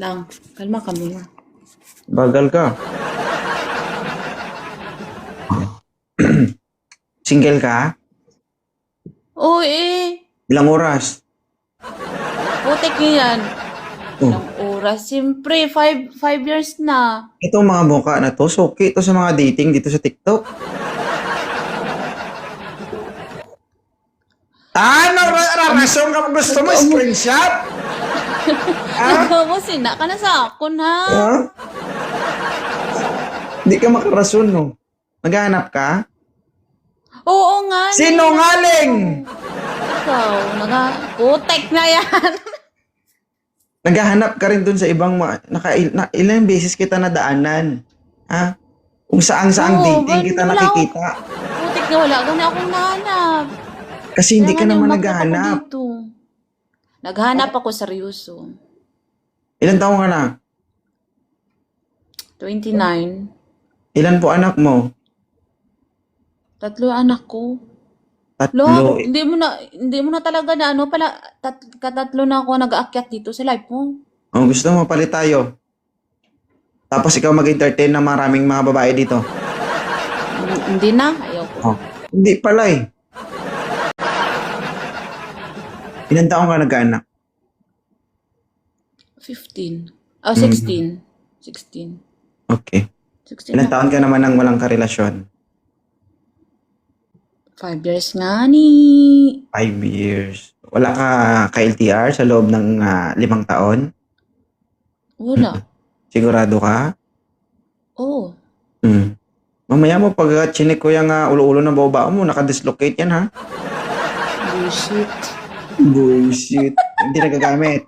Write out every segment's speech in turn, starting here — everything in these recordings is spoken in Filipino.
Lang, kalma ka muna. Bagal ka. Single ka? Oo eh. Ilang oras? Putik niyo yan. Oh. Ilang oras. Siyempre, 5 years na. Ito mga mukha na to, suki ito sa mga dating dito sa TikTok. Ano rason ka gusto mo? Screenshot? Nagawa sina ka na sa akon, ha? Ha? Hindi ka makarason, no? Naghahanap ka? Oo nga. Sinungaling! Ikaw, putik na yan. Naghahanap ka rin dun sa ibang ilang beses kita nadaanan. Ha? Kung saan-saang Oo, dating ba't kita wala nakikita. Putik na wala ka na akong nahanap. Kasi hindi ka Kaya nga naman umakyat ako naghahanap. dito. Naghanap ako seryoso. Ilan taong ka na? 29. Ilan po anak mo? 3 anak ko. Tatlo. Lo, hindi mo na talaga na pala, katatlo na ako nag-aakyat dito sa live mo. Oh, gusto mo, palit tayo. Tapos ikaw mag-entertain ng maraming mga babae dito. Hindi na, ayoko. Oh. Hindi pala eh. Ilan taong ka nagkaanak? 15. Oh, 16. 16. Okay. 16 Ilan na. taon ka naman nang walang karelasyon? 5 years nga ni. 5 years. Wala ka ka-LTR sa loob ng 5 taon? Wala. Sigurado ka? Oo. Hmm. Mamaya mo pag chinik ko yung ulo-ulo ng baba mo, nakadislocate yan ha? Bullshit. Bullshit. Hindi nagagamit.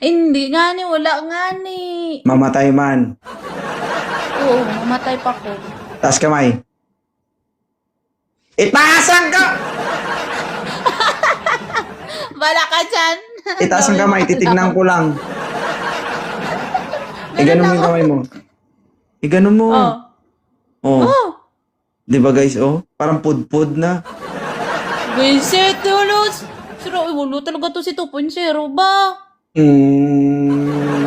Hindi nga ni, wala nga ni. Mamatay man. Oo, mamatay pa ko. Taas kamay. Itaasan ka! Bala ka dyan. Itaas ang kamay, titignan ko lang. Iganon mo yung kamay mo. Iganon mo. Oh. Oh. Oh. Di ba guys, oh? Parang pud-pud na. Vincent, tulos. Sira, ulo talaga to si 2.0 ba? Hmm.